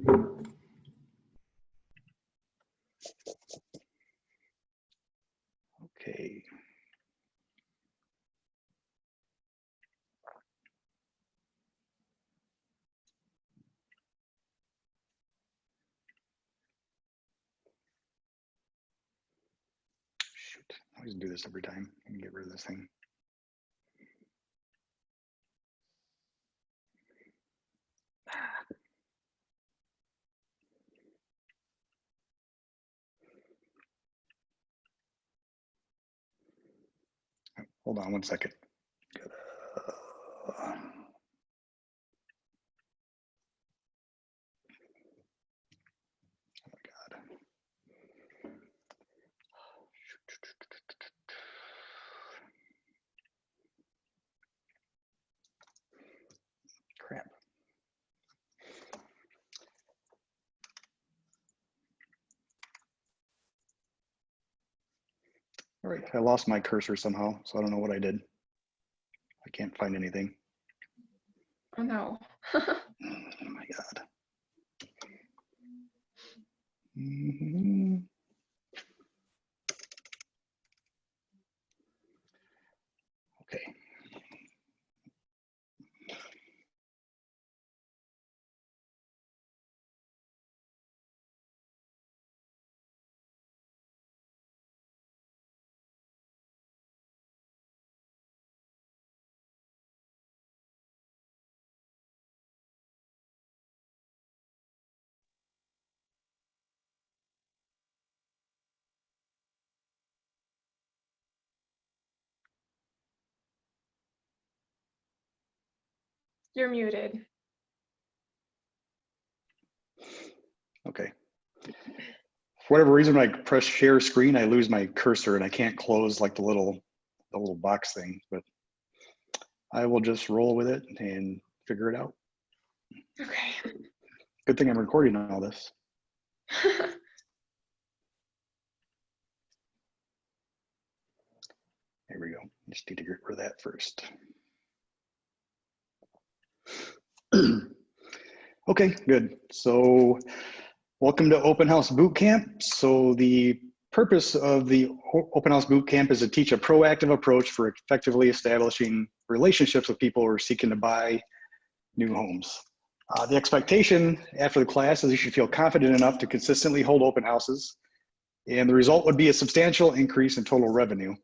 Okay. Shoot, I always do this every time. Let me get rid of this thing. Hold on one second. Oh my God. Crap. All right, I lost my cursor somehow, so I don't know what I did. I can't find anything. Oh no. Oh my God. Okay. You're muted. Okay. For whatever reason, when I press share screen, I lose my cursor and I can't close like the little box thing, but I will just roll with it and figure it out. Okay. Good thing I'm recording all this. There we go. Just need to get rid of that first. Okay, good. So welcome to Open House Bootcamp. So the purpose of the Open House Bootcamp is to teach a proactive approach for effectively establishing relationships with people who are seeking to buy new homes. The expectation after the class is you should feel confident enough to consistently hold open houses, and the result would be a substantial increase in total revenue.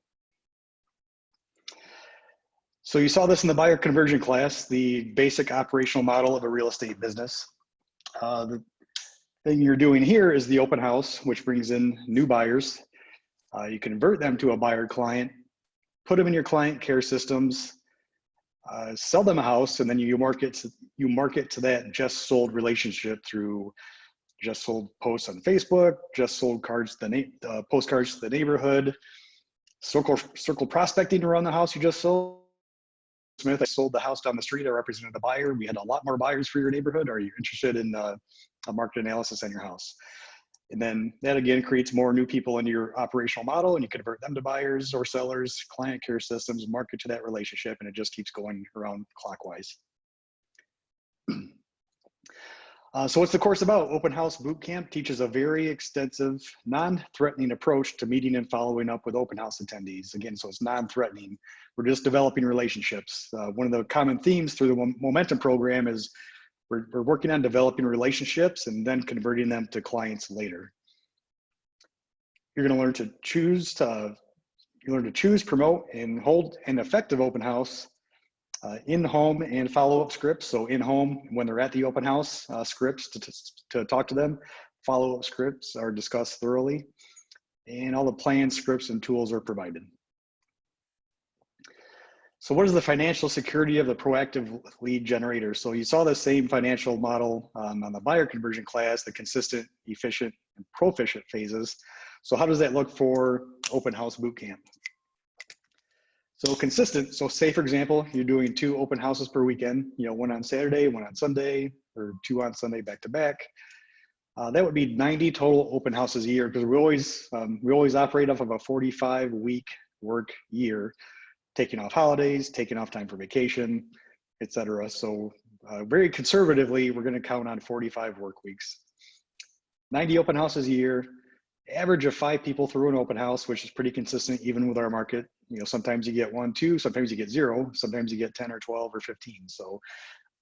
So you saw this in the buyer conversion class, the basic operational model of a real estate business. The thing you're doing here is the open house, which brings in new buyers. You convert them to a buyer client, put them in your client care systems, sell them a house, and then you market to that just sold relationship through just sold posts on Facebook, just sold cards, postcards to the neighborhood, circle prospecting around the house you just sold. Smith, I sold the house down the street. I represented the buyer. We had a lot more buyers for your neighborhood. Are you interested in a market analysis on your house? And then that again creates more new people into your operational model, and you convert them to buyers or sellers, client care systems, market to that relationship, and it just keeps going around clockwise. So what's the course about? Open House Bootcamp teaches a very extensive, non-threatening approach to meeting and following up with open house attendees. Again, so it's non-threatening. We're just developing relationships. One of the common themes through the Momentum program is we're working on developing relationships and then converting them to clients later. You're going to learn to choose, promote, and hold an effective open house. In-home and follow-up scripts. So in-home, when they're at the open house, scripts to talk to them. Follow-up scripts are discussed thoroughly, and all the plans, scripts, and tools are provided. So what is the financial security of the proactive lead generator? So you saw the same financial model on the buyer conversion class, the consistent, efficient, and proficient phases. So how does that look for Open House Bootcamp? So consistent, so say for example, you're doing 2 open houses per weekend, one on Saturday, one on Sunday, or 2 on Sunday back to back. That would be 90 total open houses a year, because we always operate off of a 45-week work year, taking off holidays, taking off time for vacation, etc. So very conservatively, we're going to count on 45 work weeks. 90 open houses a year, average of 5 people through an open house, which is pretty consistent even with our market. You know, sometimes you get 1, 2, sometimes you get 0, sometimes you get 10 or 12 or 15. So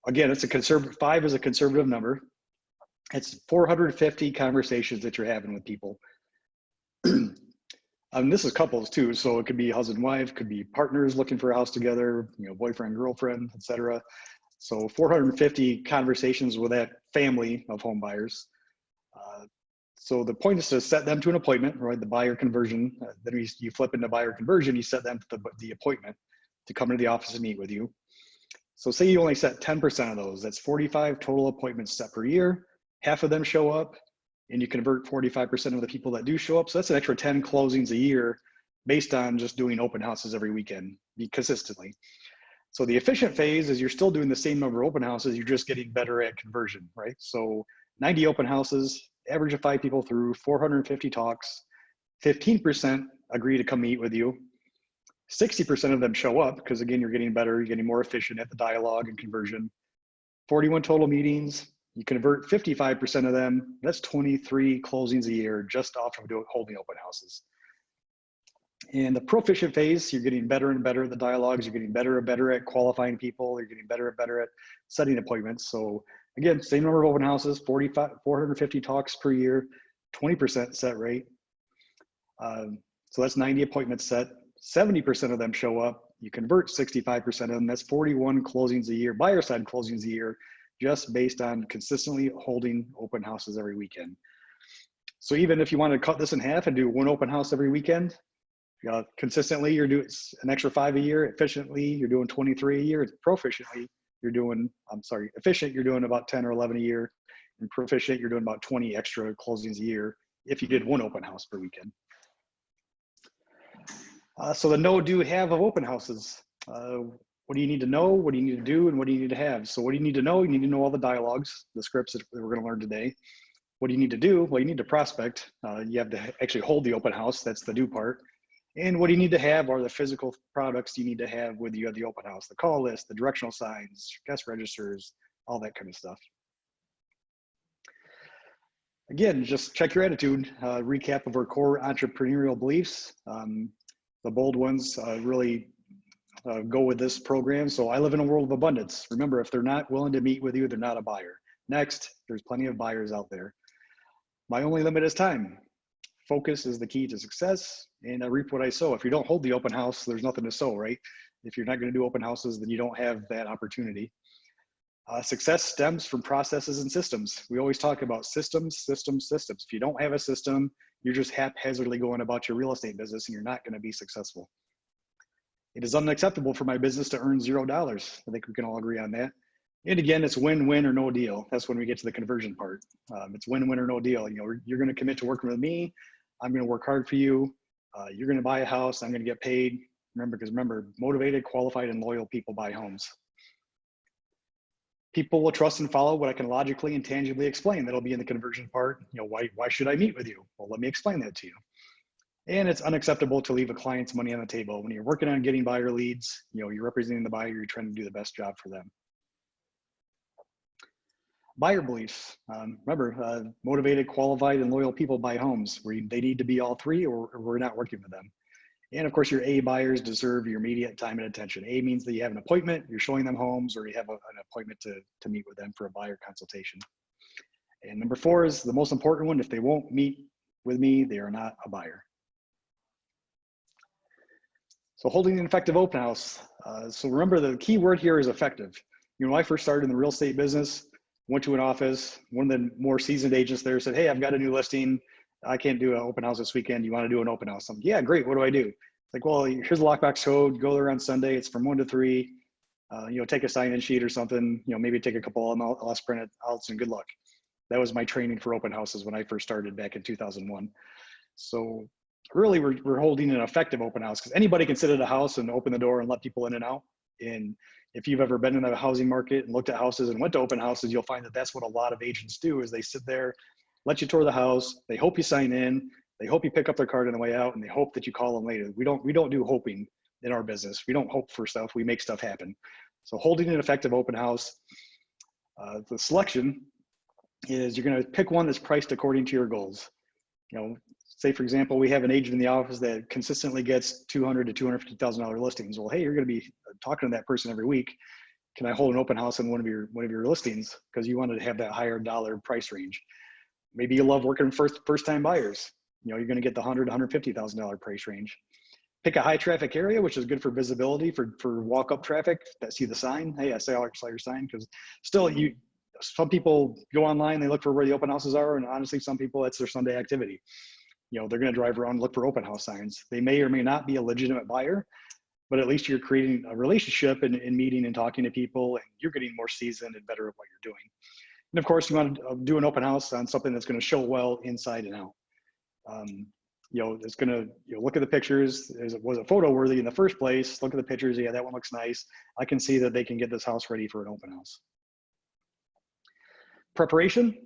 again, it's a conservative, 5 is a conservative number. It's 450 conversations that you're having with people. This is couples too, so it could be husband and wife, could be partners looking for a house together, you know, boyfriend, girlfriend, etc. So 450 conversations with that family of home buyers. So the point is to set them to an appointment, right? The buyer conversion. Then you flip into buyer conversion. You set them to the appointment to come into the office and meet with you. So say you only set 10% of those. That's 45 total appointments set per year. Half of them show up, and you convert 45% of the people that do show up. So that's an extra 10 closings a year based on just doing open houses every weekend consistently. So the efficient phase is you're still doing the same number of open houses, you're just getting better at conversion, right? So 90 open houses, average of 5 people through, 450 talks, 15% agree to come meet with you. 60% of them show up because again, you're getting better, you're getting more efficient at the dialogue and conversion. 41 total meetings, you convert 55% of them. That's 23 closings a year just off of holding open houses. In the proficient phase, you're getting better and better at the dialogues, you're getting better and better at qualifying people, you're getting better and better at setting appointments. So again, same number of open houses, 450 talks per year, 20% set rate. So that's 90 appointments set. 70% of them show up. You convert 65% of them. That's 41 closings a year, buyer side closings a year, just based on consistently holding open houses every weekend. So even if you want to cut this in half and do 1 open house every weekend, consistently you're doing an extra 5 a year. Efficiently, you're doing 23 a year. Proficiently, you're doing, efficient, you're doing about 10 or 11 a year. And proficient, you're doing about 20 extra closings a year if you did 1 open house per weekend. So the know, do, have of open houses. What do you need to know? What do you need to do? And what do you need to have? So what do you need to know? You need to know all the dialogues, the scripts that we're going to learn today. What do you need to do? Well, you need to prospect. You have to actually hold the open house. That's the do part. And what do you need to have are the physical products you need to have with you at the open house, the call list, the directional signs, guest registers, all that kind of stuff. Again, just check your attitude. Recap of our core entrepreneurial beliefs. The bold ones really go with this program. So I live in a world of abundance. Remember, if they're not willing to meet with you, they're not a buyer. Next, there's plenty of buyers out there. My only limit is time. Focus is the key to success, and I reap what I sow. If you don't hold the open house, there's nothing to sow, right? If you're not going to do open houses, then you don't have that opportunity. Success stems from processes and systems. We always talk about systems, systems, systems. If you don't have a system, you're just haphazardly going about your real estate business and you're not going to be successful. It is unacceptable for my business to earn $0. I think we can all agree on that. And again, it's win-win or no deal. That's when we get to the conversion part. It's win-win or no deal. You know, you're going to commit to working with me. I'm going to work hard for you. You're going to buy a house. I'm going to get paid. Remember, motivated, qualified, and loyal people buy homes. People will trust and follow what I can logically and tangibly explain. That'll be in the conversion part. You know, why should I meet with you? Well, let me explain that to you. And it's unacceptable to leave a client's money on the table. When you're working on getting buyer leads, you know, you're representing the buyer, you're trying to do the best job for them. Buyer beliefs. Remember, motivated, qualified, and loyal people buy homes. They need to be all 3 or we're not working with them. And of course, your A buyers deserve your immediate time and attention. A means that you have an appointment, you're showing them homes, or you have an appointment to meet with them for a buyer consultation. And number 4 is the most important one. If they won't meet with me, they are not a buyer. So holding an effective open house. So remember, the key word here is effective. You know, when I first started in the real estate business, went to an office, one of the more seasoned agents there said, "Hey, I've got a new listing. I can't do an open house this weekend. You want to do an open house?" I'm like, "Yeah, great. What do I do?" It's like, "Well, here's the lockbox code. Go there on Sunday. It's from 1 to 3. You know, take a sign-in sheet or something. You know, maybe take a couple of MLS printed outs and good luck." That was my training for open houses when I first started back in 2001. So really, we're holding an effective open house because anybody can sit at a house and open the door and let people in and out. And if you've ever been in the housing market and looked at houses and went to open houses, you'll find that that's what a lot of agents do is they sit there, let you tour the house. They hope you sign in. They hope you pick up their card on the way out, and they hope that you call them later. We don't do hoping in our business. We don't hope for stuff. We make stuff happen. So holding an effective open house. The selection is you're going to pick one that's priced according to your goals. You know, say for example, we have an agent in the office that consistently gets $200,000 to $250,000 listings. Well, hey, you're going to be talking to that person every week. Can I hold an open house on one of your listings because you wanted to have that higher dollar price range? Maybe you love working first time buyers. You know, you're going to get the $100,000 to $150,000 price range. Pick a high traffic area, which is good for visibility for walk up traffic that see the sign. Hey, I saw your sign, because still some people go online, they look for where the open houses are, and honestly, some people, that's their Sunday activity. You know, they're going to drive around and look for open house signs. They may or may not be a legitimate buyer, but at least you're creating a relationship and meeting and talking to people, and you're getting more seasoned and better at what you're doing. And of course, you want to do an open house on something that's going to show well inside and out. You know, it's going to, you know, look at the pictures. Was it photo worthy in the first place? Look at the pictures. Yeah, that one looks nice. I can see that they can get this house ready for an open house. Preparation.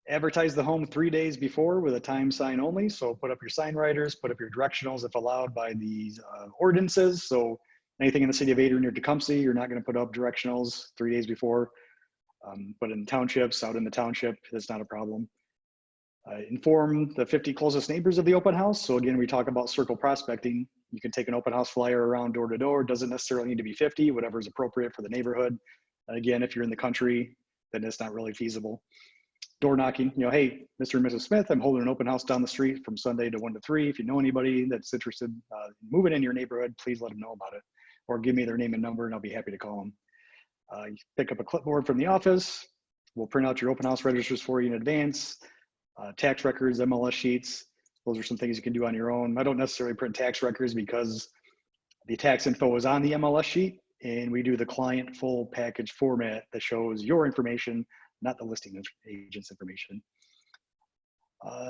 Advertise the home 3 days before with a time sign only. So put up your sign writers, put up your directionals if allowed by these ordinances. So anything in the city of Adrian or Tecumseh, you're not going to put up directionals 3 days before. But in townships, out in the township, that's not a problem. Inform the 50 closest neighbors of the open house. So again, we talk about circle prospecting. You can take an open house flyer around door to door. Doesn't necessarily need to be 50, whatever is appropriate for the neighborhood. Again, if you're in the country, then it's not really feasible. Door knocking, you know, hey, Mr. and Mrs. Smith, I'm holding an open house down the street from Sunday to 1 to 3. If you know anybody that's interested in moving in your neighborhood, please let them know about it, or give me their name and number and I'll be happy to call them. You pick up a clipboard from the office. We'll print out your open house registers for you in advance. Tax records, MLS sheets. Those are some things you can do on your own. I don't necessarily print tax records because the tax info is on the MLS sheet, and we do the client full package format that shows your information, not the listing agent's information.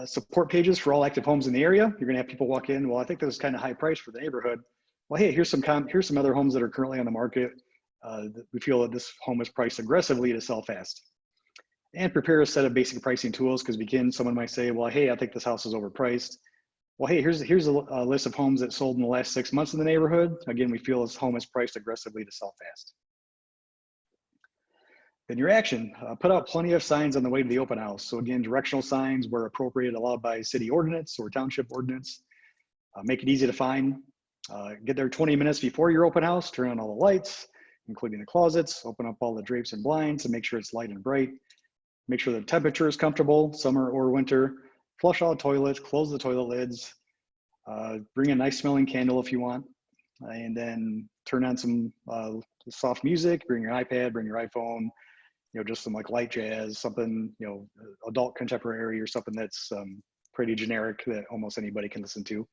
Support pages for all active homes in the area. You're gonna have people walk in, well, I think this is kind of high price for the neighborhood. Well, hey, here's some other homes that are currently on the market. We feel that this home is priced aggressively to sell fast. And prepare a set of basic pricing tools, because again, someone might say, well, hey, I think this house is overpriced. Well, hey, here's a list of homes that sold in the last 6 months in the neighborhood. Again, we feel this home is priced aggressively to sell fast. Then your action, put out plenty of signs on the way to the open house. So again, directional signs where appropriate, allowed by city ordinance or township ordinance. Make it easy to find. Get there 20 minutes before your open house, turn on all the lights, including the closets, open up all the drapes and blinds to make sure it's light and bright. Make sure the temperature is comfortable, summer or winter. Flush all toilets, close the toilet lids. Bring a nice smelling candle if you want. And then turn on some soft music, bring your iPad, bring your iPhone, you know, just some like light jazz, something, you know, adult contemporary or something that's pretty generic that almost anybody can listen to.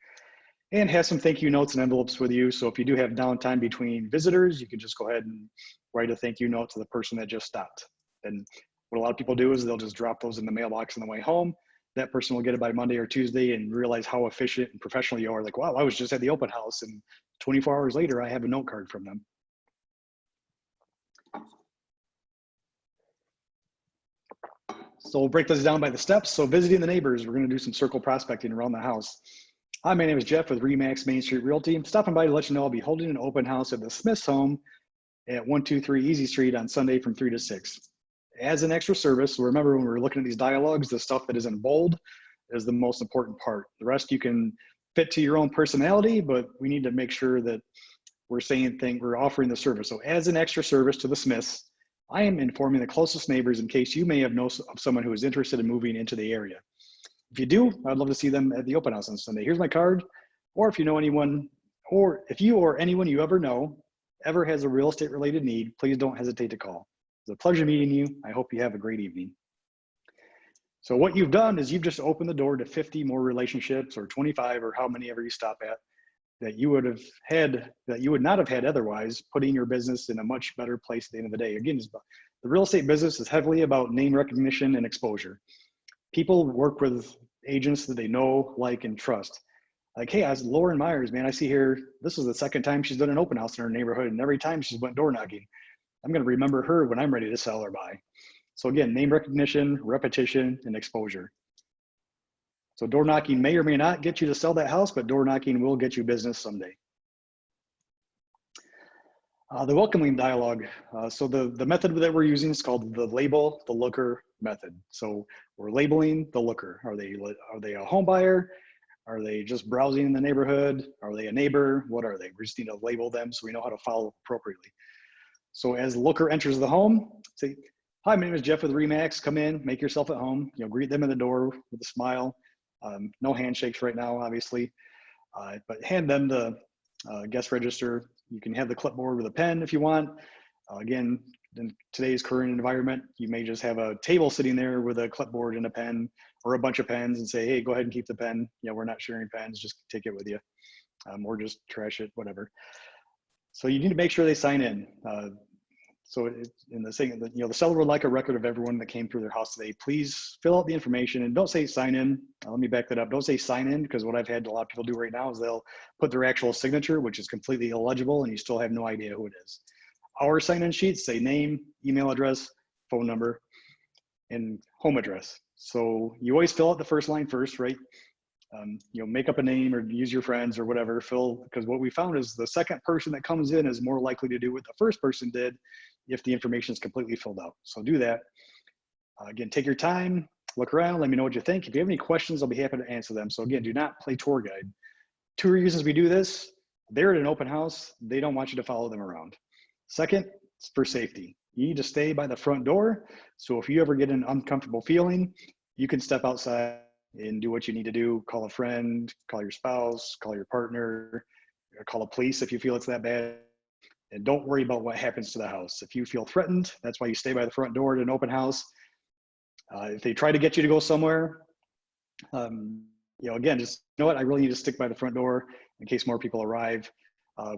And have some thank you notes and envelopes with you. So if you do have downtime between visitors, you can just go ahead and write a thank you note to the person that just stopped. And what a lot of people do is they'll just drop those in the mailbox on the way home. That person will get it by Monday or Tuesday and realize how efficient and professional you are. Like, wow, I was just at the open house and 24 hours later, I have a note card from them. So we'll break this down by the steps. So visiting the neighbors, we're gonna do some circle prospecting around the house. Hi, my name is Jeff with Remax Main Street Realty. I'm stopping by to let you know I'll be holding an open house at the Smith's home at 123 Easy Street on Sunday from 3 to 6. As an extra service, remember when we're looking at these dialogues, the stuff that is in bold is the most important part. The rest you can fit to your own personality, but we need to make sure that we're we're offering the service. So as an extra service to the Smiths, I am informing the closest neighbors in case you may have known of someone who is interested in moving into the area. If you do, I'd love to see them at the open house on Sunday. Here's my card. Or if you know anyone, or if you or anyone you ever know ever has a real estate related need, please don't hesitate to call. It's a pleasure meeting you. I hope you have a great evening. So what you've done is you've just opened the door to 50 more relationships, or 25, or how many ever you stop at, that you would not have had otherwise, putting your business in a much better place at the end of the day. Again, the real estate business is heavily about name recognition and exposure. People work with agents that they know, like, and trust. Like, hey, I was Lauren Myers, man. I see here, this is the second time she's done an open house in her neighborhood, and every time she's went door knocking. I'm going to remember her when I'm ready to sell or buy. So again, name recognition, repetition, and exposure. So door knocking may or may not get you to sell that house, but door knocking will get you business someday. The welcoming dialogue. So the method that we're using is called the label the looker method. So we're labeling the looker. Are they a home buyer? Are they just browsing in the neighborhood? Are they a neighbor? What are they? We just need to label them so we know how to follow appropriately. So as the looker enters the home, say, "Hi, my name is Jeff with Remax. Come in, make yourself at home." Greet them in the door with a smile. No handshakes right now, obviously, but hand them the guest register. You can have the clipboard with a pen if you want. Again, in today's current environment, you may just have a table sitting there with a clipboard and a pen or a bunch of pens and say, "Hey, go ahead and keep the pen. We're not sharing pens, just take it with you," or just trash it, whatever. So you need to make sure they sign in. So in the saying that, the seller would like a record of everyone that came through their house today. Please fill out the information and don't say sign in. Let me back that up. Don't say sign in, because what I've had a lot of people do right now is they'll put their actual signature, which is completely illegible, and you still have no idea who it is. Our sign-in sheets say name, email address, phone number, and home address. So you always fill out the first line first, right? Make up a name or use your friends or whatever, because what we found is the second person that comes in is more likely to do what the first person did if the information is completely filled out. So do that. Again, take your time, look around, let me know what you think. If you have any questions, I'll be happy to answer them. So again, do not play tour guide. 2 reasons we do this: they're at an open house, they don't want you to follow them around. Second, it's for safety. You need to stay by the front door. So if you ever get an uncomfortable feeling, you can step outside and do what you need to do. Call a friend, call your spouse, call your partner, call the police if you feel it's that bad. And don't worry about what happens to the house. If you feel threatened, that's why you stay by the front door at an open house. If they try to get you to go somewhere, again, just what, I really need to stick by the front door in case more people arrive.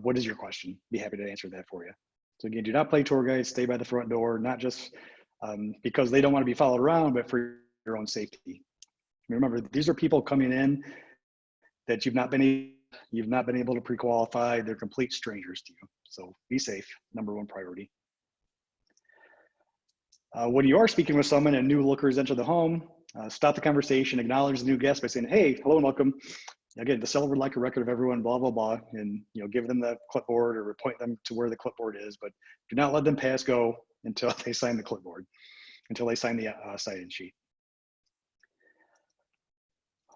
What is your question? Be happy to answer that for you. So again, do not play tour guide, stay by the front door, not just because they don't want to be followed around, but for your own safety. Remember, these are people coming in that you've not been able to pre-qualify. They're complete strangers to you. So be safe, #1 priority. When you are speaking with someone and new lookers enter the home, stop the conversation, acknowledge the new guest by saying, "Hey, hello and welcome. Again, the seller would like a record of everyone, blah, blah, blah," and give them the clipboard or point them to where the clipboard is, but do not let them pass go until they sign the clipboard, until they sign the sign-in sheet.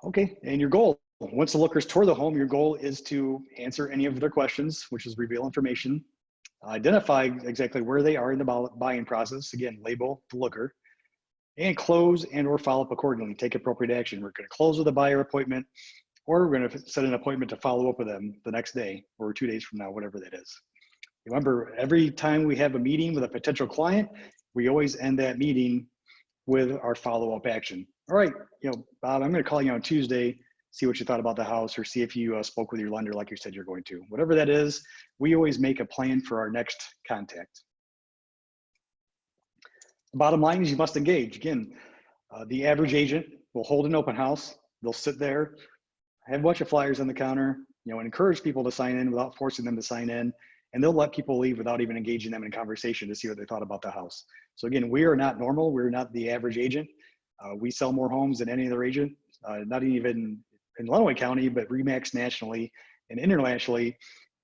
Okay, and your goal, once the lookers tour the home, your goal is to answer any of their questions, which is reveal information, identify exactly where they are in the buying process, again, label the looker, and close and or follow up accordingly, take appropriate action. We're gonna close with a buyer appointment, or we're gonna set an appointment to follow up with them the next day or 2 days from now, whatever that is. Remember, every time we have a meeting with a potential client, we always end that meeting with our follow-up action. All right, Bob, I'm gonna call you on Tuesday, see what you thought about the house, or see if you spoke with your lender like you said you're going to. Whatever that is, we always make a plan for our next contact. The bottom line is you must engage. Again, the average agent will hold an open house. They'll sit there, have a bunch of flyers on the counter, and encourage people to sign in without forcing them to sign in. And they'll let people leave without even engaging them in conversation to see what they thought about the house. So again, we are not normal. We're not the average agent. We sell more homes than any other agent, not even in Lenawee County, but Remax nationally and internationally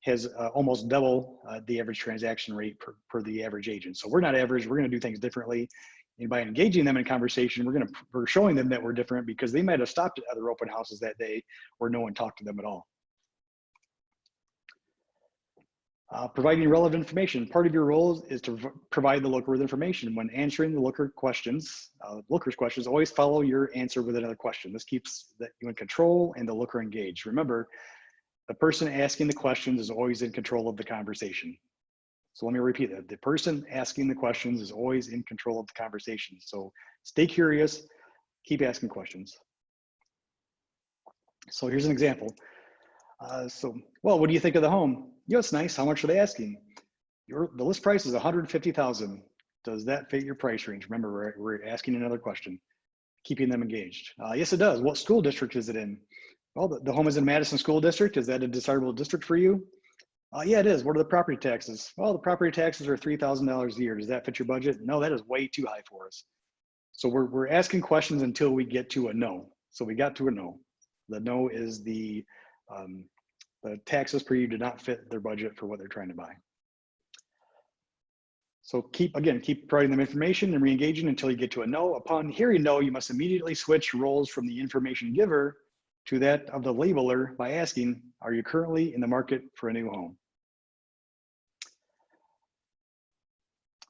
has almost double the average transaction rate per the average agent. So we're not average. We're going to do things differently. And by engaging them in conversation, we're showing them that we're different, because they might have stopped at other open houses that day where no one talked to them at all. Providing relevant information. Part of your role is to provide the looker with information. When answering the looker's questions, always follow your answer with another question. This keeps you in control and the looker engaged. Remember, the person asking the questions is always in control of the conversation. So let me repeat that. The person asking the questions is always in control of the conversation. So stay curious, keep asking questions. So here's an example. Well, what do you think of the home? It's nice. How much are they asking? The list price is $150,000. Does that fit your price range? Remember, we're asking another question, keeping them engaged. Yes, it does. What school district is it in? Well, the home is in Madison School District. Is that a desirable district for you? Yeah, it is. What are the property taxes? Well, the property taxes are $3,000 a year. Does that fit your budget? No, that is way too high for us. So we're asking questions until we get to a no. So we got to a no. The no is the taxes per year do not fit their budget for what they're trying to buy. So keep providing them information and re-engaging until you get to a no. Upon hearing no, you must immediately switch roles from the information giver to that of the labeler by asking, are you currently in the market for a new home?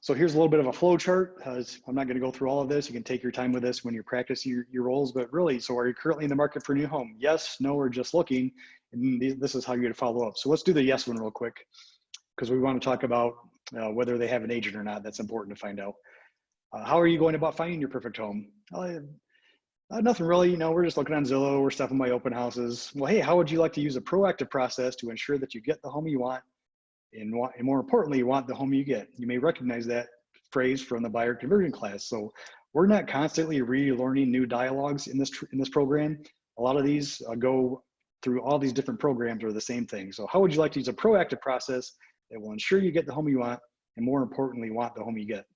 So here's a little bit of a flow chart. I'm not going to go through all of this. You can take your time with this when you're practicing your roles, but really, so are you currently in the market for a new home? Yes, no, or just looking. And this is how you're going to follow up. So let's do the yes one real quick, because we want to talk about whether they have an agent or not. That's important to find out. How are you going about finding your perfect home? Nothing really, we're just looking on Zillow, we're stuffing by open houses. Well, hey, how would you like to use a proactive process to ensure that you get the home you want, and more importantly, you want the home you get? You may recognize that phrase from the buyer conversion class. So we're not constantly relearning new dialogues in this program. A lot of these go through all these different programs are the same thing. So how would you like to use a proactive process that will ensure you get the home you want, and more importantly, want the home you get?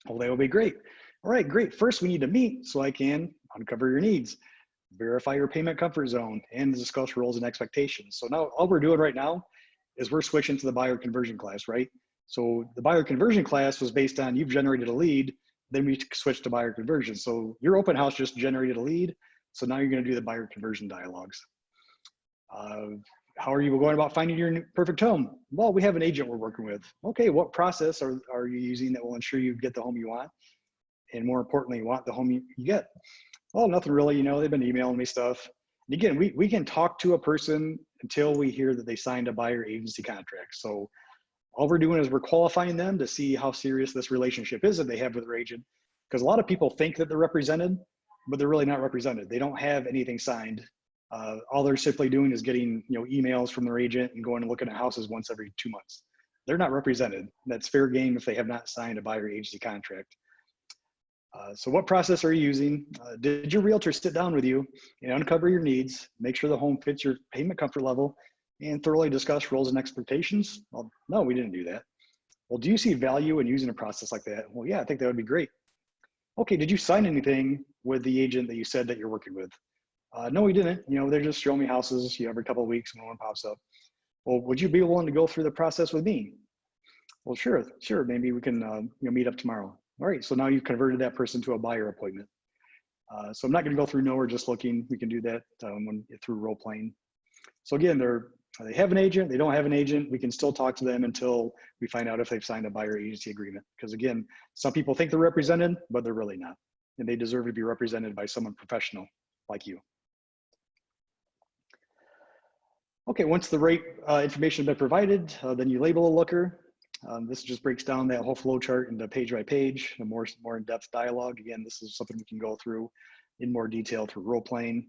Well, that would be great. All right, great. First, we need to meet so I can uncover your needs, verify your payment comfort zone, and discuss roles and expectations. So now all we're doing right now is we're switching to the buyer conversion class, right? So the buyer conversion class was based on you've generated a lead, then we switched to buyer conversion. So your open house just generated a lead. So now you're going to do the buyer conversion dialogues. How are you going about finding your perfect home? Well, we have an agent we're working with. Okay, what process are you using that will ensure you get the home you want? And more importantly, you want the home you get? Well, nothing really, they've been emailing me stuff. And again, we can talk to a person until we hear that they signed a buyer agency contract. So all we're doing is we're qualifying them to see how serious this relationship is that they have with their agent. Because a lot of people think that they're represented, but they're really not represented. They don't have anything signed. All they're simply doing is getting emails from their agent and going and looking at houses once every 2 months. They're not represented. That's fair game if they have not signed a buyer agency contract. So what process are you using? Did your realtor sit down with you and uncover your needs, make sure the home fits your payment comfort level, and thoroughly discuss roles and expectations? Well, no, we didn't do that. Well, do you see value in using a process like that? Well, yeah, I think that would be great. Okay, did you sign anything with the agent that you said that you're working with? No, we didn't. They're just showing me houses every couple of weeks when one pops up. Well, would you be willing to go through the process with me? Well, sure. Maybe we can meet up tomorrow. All right, so now you've converted that person to a buyer appointment. So I'm not going to go through no or just looking. We can do that through role playing. So again, they have an agent, they don't have an agent. We can still talk to them until we find out if they've signed a buyer agency agreement. Because again, some people think they're represented, but they're really not. And they deserve to be represented by someone professional like you. Okay, once the right information has been provided, then you label a looker. This just breaks down that whole flow chart into page by page, a more in-depth dialogue. Again, this is something we can go through in more detail through role playing.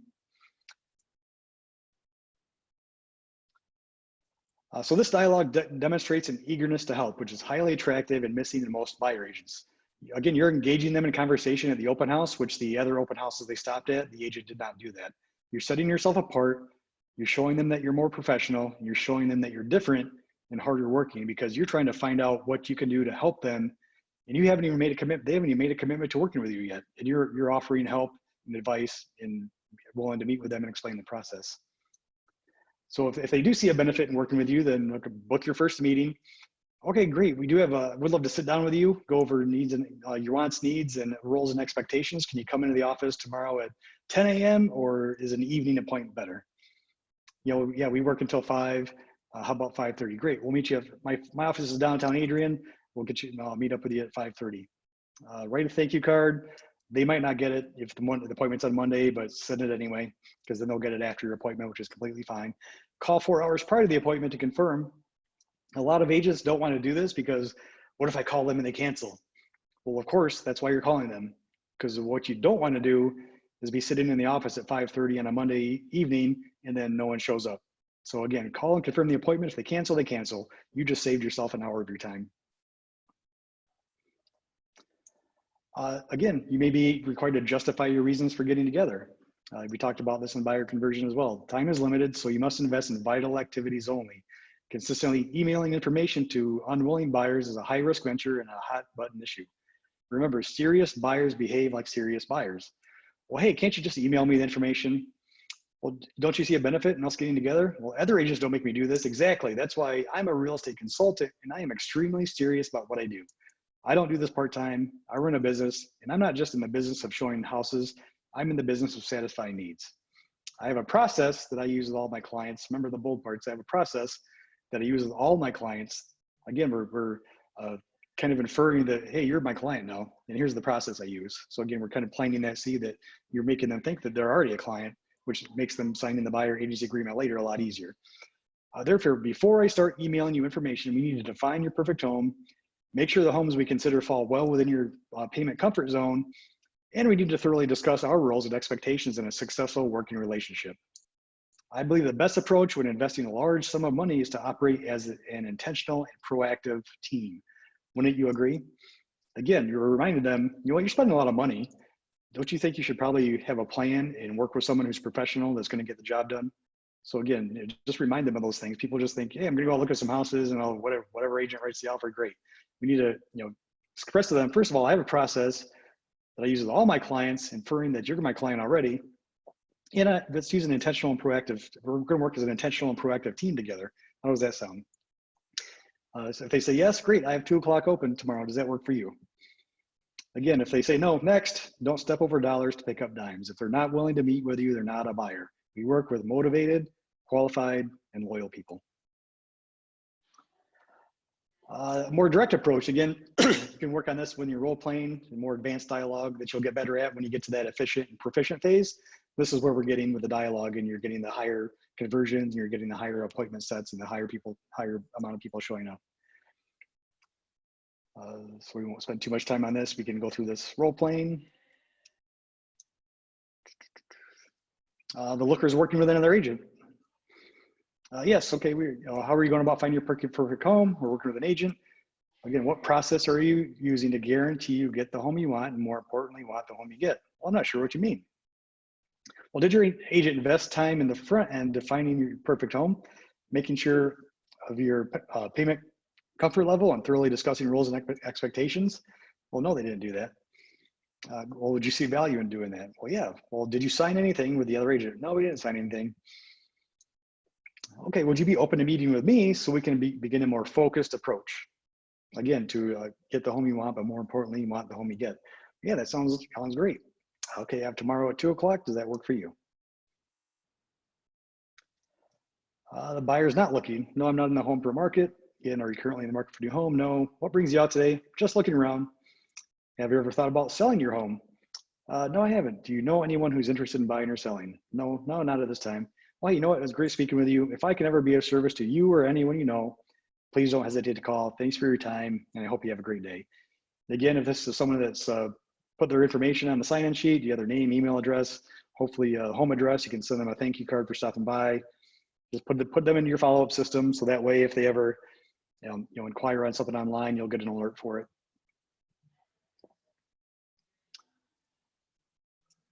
So this dialogue demonstrates an eagerness to help, which is highly attractive and missing in most buyer agents. Again, you're engaging them in conversation at the open house, which the other open houses they stopped at, the agent did not do that. You're setting yourself apart. You're showing them that you're more professional. You're showing them that you're different and harder working because you're trying to find out what you can do to help them. And you haven't even made a commitment. They haven't even made a commitment to working with you yet. And you're offering help and advice and willing to meet with them and explain the process. So if they do see a benefit in working with you, then book your first meeting. Okay, great. We'd love to sit down with you, go over needs and your wants, needs, and roles and expectations. Can you come into the office tomorrow at 10 a.m. or is an evening appointment better? Yeah, we work until 5. How about 5:30? Great. We'll meet you. My office is downtown Adrian. We'll get you. I'll meet up with you at 5:30. Write a thank you card. They might not get it if the appointment's on Monday, but send it anyway, because then they'll get it after your appointment, which is completely fine. Call 4 hours prior to the appointment to confirm. A lot of agents don't want to do this because what if I call them and they cancel? Well, of course, that's why you're calling them, because what you don't want to do is be sitting in the office at 5:30 on a Monday evening and then no one shows up. So again, call and confirm the appointment. If they cancel, they cancel. You just saved yourself an hour of your time. Again, you may be required to justify your reasons for getting together. We talked about this in buyer conversion as well. Time is limited, so you must invest in vital activities only. Consistently emailing information to unwilling buyers is a high-risk venture and a hot-button issue. Remember, serious buyers behave like serious buyers. Well, hey, can't you just email me the information? Well, don't you see a benefit in us getting together? Well, other agents don't make me do this. Exactly. That's why I'm a real estate consultant and I am extremely serious about what I do. I don't do this part-time. I run a business, and I'm not just in the business of showing houses. I'm in the business of satisfying needs. I have a process that I use with all my clients. Remember the bold parts. I have a process that I use with all my clients. Again, we're kind of inferring that, hey, you're my client now, and here's the process I use. So again, we're kind of planting that seed that you're making them think that they're already a client, which makes them signing the buyer agency agreement later a lot easier. Therefore, before I start emailing you information, we need to define your perfect home, make sure the homes we consider fall well within your payment comfort zone, and we need to thoroughly discuss our roles and expectations in a successful working relationship. I believe the best approach when investing a large sum of money is to operate as an intentional and proactive team. Wouldn't you agree? Again, you're reminding them, you know what, you're spending a lot of money. Don't you think you should probably have a plan and work with someone who's professional that's going to get the job done? So again, just remind them of those things. People just think, hey, I'm going to go look at some houses and whatever agent writes the offer, great. We need to, express to them, first of all, I have a process that I use with all my clients, inferring that you're my client already. And let's use an intentional and proactive, we're going to work as an intentional and proactive team together. How does that sound? So if they say yes, great, I have 2 o'clock open tomorrow. Does that work for you? Again, if they say no, next, don't step over dollars to pick up dimes. If they're not willing to meet with you, they're not a buyer. We work with motivated, qualified, and loyal people. More direct approach, again, you can work on this when you're role playing, and more advanced dialogue that you'll get better at when you get to that efficient and proficient phase. This is where we're getting with the dialogue, and you're getting the higher conversions, and you're getting the higher appointment sets and the higher amount of people showing up. So we won't spend too much time on this. We can go through this role playing. The looker is working with another agent. Yes, okay, how are you going about finding your perfect home? We're working with an agent. Again, what process are you using to guarantee you get the home you want, and more importantly, want the home you get? Well, I'm not sure what you mean. Well, did your agent invest time in the front end defining your perfect home, making sure of your payment comfort level and thoroughly discussing rules and expectations? Well, no, they didn't do that. Well, would you see value in doing that? Well, yeah. Well, did you sign anything with the other agent? No, we didn't sign anything. Okay, would you be open to meeting with me so we can begin a more focused approach? Again, to get the home you want, but more importantly, you want the home you get. Yeah, that sounds great. Okay, I have tomorrow at 2 o'clock. Does that work for you? The buyer's not looking. No, I'm not in the home for market. Again, are you currently in the market for a new home? No. What brings you out today? Just looking around. Have you ever thought about selling your home? No, I haven't. Do you know anyone who's interested in buying or selling? No, not at this time. Well, you know what? It was great speaking with you. If I can ever be of service to you or anyone you know, please don't hesitate to call. Thanks for your time, and I hope you have a great day. Again, if this is someone that's put their information on the sign-in sheet, you have their name, email address, hopefully a home address, you can send them a thank you card for stopping by. Just put them into your follow-up system, so that way if they ever inquire on something online, you'll get an alert for it.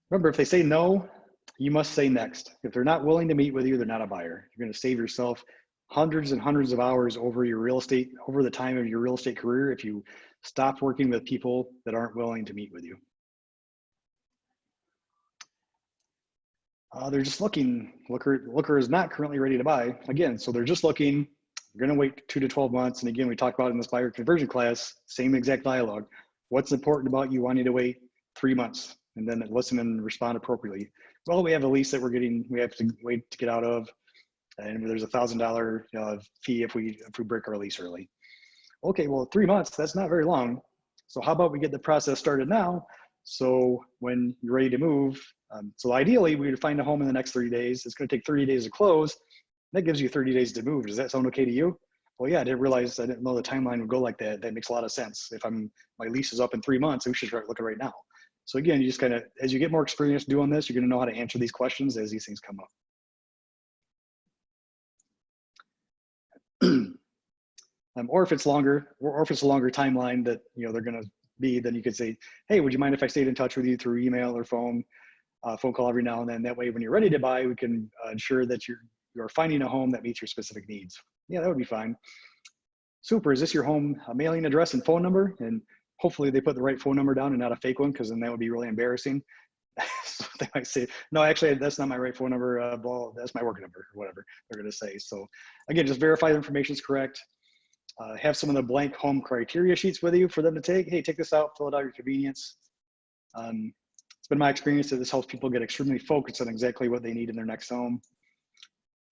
Remember, if they say no, you must say next. If they're not willing to meet with you, they're not a buyer. You're going to save yourself hundreds and hundreds of hours over the time of your real estate career if you stop working with people that aren't willing to meet with you. They're just looking. Looker is not currently ready to buy. Again, so they're just looking. You're going to wait 2 to 12 months. And again, we talked about in this buyer conversion class, same exact dialogue. What's important about you wanting to wait 3 months and then listen and respond appropriately? Well, we have a lease that we have to wait to get out of, and there's $1,000 fee if we break our lease early. Okay, well, 3 months, that's not very long. So how about we get the process started now? So when you're ready to move, so ideally we would find a home in the next 30 days. It's going to take 30 days to close. That gives you 30 days to move. Does that sound okay to you? Well, yeah, I didn't know the timeline would go like that. That makes a lot of sense. If my lease is up in 3 months, we should start looking right now. So again, you just kind of, as you get more experience doing this, you're going to know how to answer these questions as these things come up. Or if it's a longer timeline that they're going to be, then you could say, hey, would you mind if I stayed in touch with you through email or phone call every now and then? That way, when you're ready to buy, we can ensure that you're finding a home that meets your specific needs. Yeah, that would be fine. Super. Is this your home mailing address and phone number? And hopefully they put the right phone number down and not a fake one, because then that would be really embarrassing. So they might say, no, actually, that's not my right phone number. Well, that's my work number, or whatever they're going to say. So again, just verify the information is correct. Have some of the blank home criteria sheets with you for them to take. Hey, take this out, fill it out at your convenience. It's been my experience that this helps people get extremely focused on exactly what they need in their next home.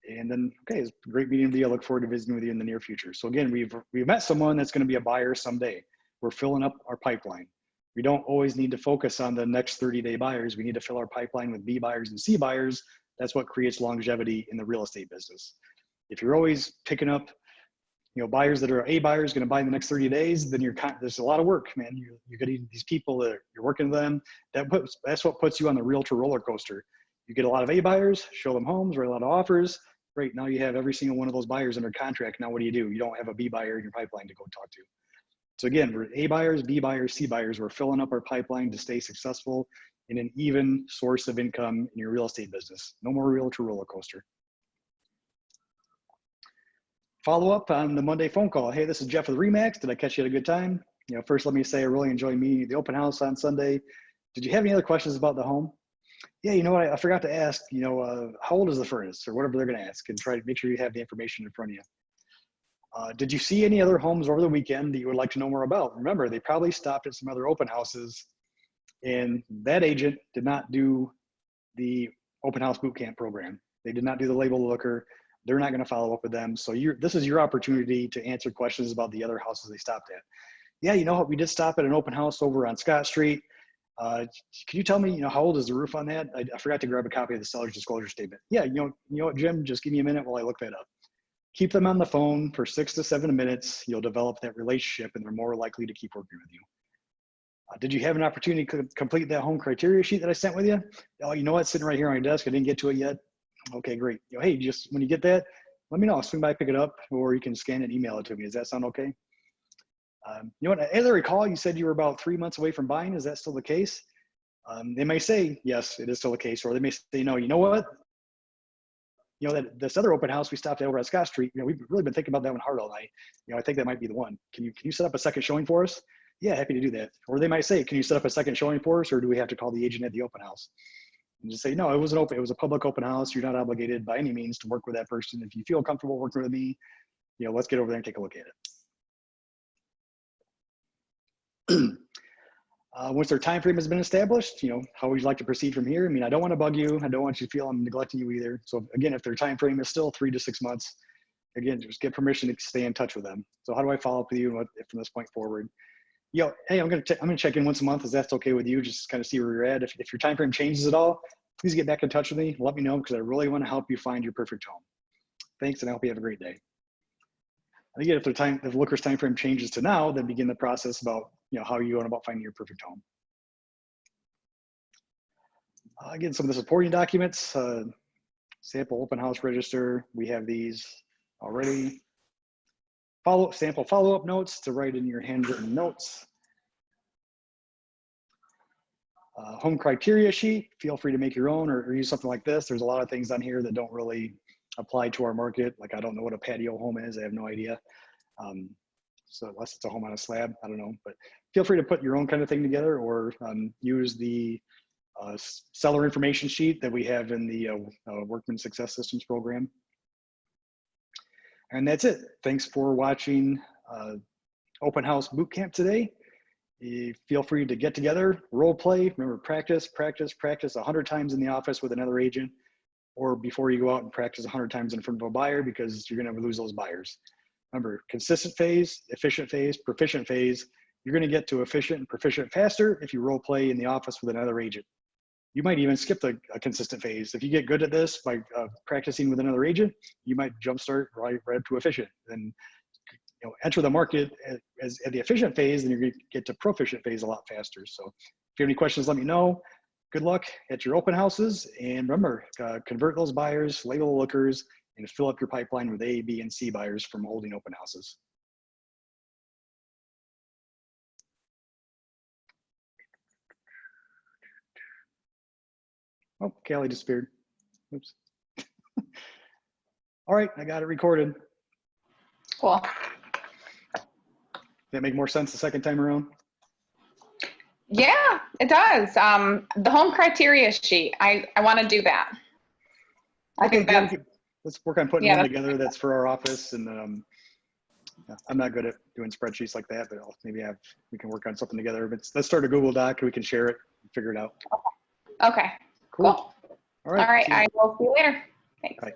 And then, okay, it's a great meeting with you. I look forward to visiting with you in the near future. So again, we've met someone that's going to be a buyer someday. We're filling up our pipeline. We don't always need to focus on the next 30-day buyers. We need to fill our pipeline with B buyers and C buyers. That's what creates longevity in the real estate business. If you're always picking up, buyers that are A buyers going to buy in the next 30 days, then there's a lot of work, man. You're getting these people that you're working with them. That's what puts you on the realtor roller coaster. You get a lot of A buyers, show them homes, write a lot of offers. Great, now you have every single one of those buyers under contract. Now what do? You don't have a B buyer in your pipeline to go talk to. So again, we're A buyers, B buyers, C buyers. We're filling up our pipeline to stay successful in an even source of income in your real estate business. No more realtor roller coaster. Follow up on the Monday phone call. Hey, this is Jeff with Remax. Did I catch you at a good time? First let me say I really enjoyed meeting you at the open house on Sunday. Did you have any other questions about the home? Yeah, you know what? I forgot to ask, how old is the furnace or whatever they're going to ask, and try to make sure you have the information in front of you. Did you see any other homes over the weekend that you would like to know more about? Remember, they probably stopped at some other open houses, and that agent did not do the open house boot camp program. They did not do the label looker. They're not going to follow up with them. So this is your opportunity to answer questions about the other houses they stopped at. Yeah, you know what? We did stop at an open house over on Scott Street. Can you tell me, how old is the roof on that? I forgot to grab a copy of the seller's disclosure statement. Yeah, you know what, Jim? Just give me a minute while I look that up. Keep them on the phone for 6 to 7 minutes. You'll develop that relationship, and they're more likely to keep working with you. Did you have an opportunity to complete that home criteria sheet that I sent with you? Oh, you know what? Sitting right here on your desk. I didn't get to it yet. Okay, great. Hey, just when you get that, let me know. I'll swing by, pick it up, or you can scan and email it to me. Does that sound okay? You know what? As I recall, you said you were about 3 months away from buying. Is that still the case? They may say, yes, it is still the case, or they may say, no, you know what? That this other open house we stopped at over at Scott Street, we've really been thinking about that one hard all night. I think that might be the one. Can you set up a second showing for us? Yeah, happy to do that. Or they might say, can you set up a second showing for us, or do we have to call the agent at the open house? And just say, no, it was a public open house. You're not obligated by any means to work with that person. If you feel comfortable working with me, let's get over there and take a look at it. Once their time frame has been established, how would you like to proceed from here? I don't want to bug you. I don't want you to feel I'm neglecting you either. So again, if their time frame is still 3 to 6 months, again, just get permission to stay in touch with them. So how do I follow up with you from this point forward? Hey, I'm gonna check in once a month. If that's okay with you, just kind of see where you're at. If your time frame changes at all, please get back in touch with me. Let me know, because I really want to help you find your perfect home. Thanks, and I hope you have a great day. And again, if the looker's time frame changes to now, then begin the process about how you're going about finding your perfect home. Again, some of the supporting documents, sample open house register. We have these already. Sample follow-up notes to write in your handwritten notes. Home criteria sheet. Feel free to make your own or use something like this. There's a lot of things on here that don't really apply to our market. Like, I don't know what a patio home is. I have no idea. So unless it's a home on a slab, I don't know. But feel free to put your own kind of thing together, or use the seller information sheet that we have in the Workman Success Systems program. And that's it. Thanks for watching Open House Bootcamp today. Feel free to get together, role play. Remember, practice 100 times in the office with another agent, or before you go out and practice 100 times in front of a buyer, because you're going to lose those buyers. Remember, consistent phase, efficient phase, proficient phase. You're going to get to efficient and proficient faster if you role play in the office with another agent. You might even skip a consistent phase. If you get good at this by practicing with another agent, you might jumpstart right up to efficient. And enter the market at the efficient phase, and you're going to get to proficient phase a lot faster. So if you have any questions, let me know. Good luck at your open houses. And remember, convert those buyers, label the lookers, and fill up your pipeline with A, B, and C buyers from holding open houses. Oh, Callie disappeared. Oops. All right, I got it recorded. Cool. Does that make more sense the second time around? Yeah, it does. The home criteria sheet, I want to do that. I think that, let's work on putting one together that's for our office. And Yeah, I'm not good at doing spreadsheets like that, but we can work on something together. But let's start a Google Doc and we can share it and figure it out. Okay, Cool. cool. All right. All right, See you. I will see you later. Thanks. Bye.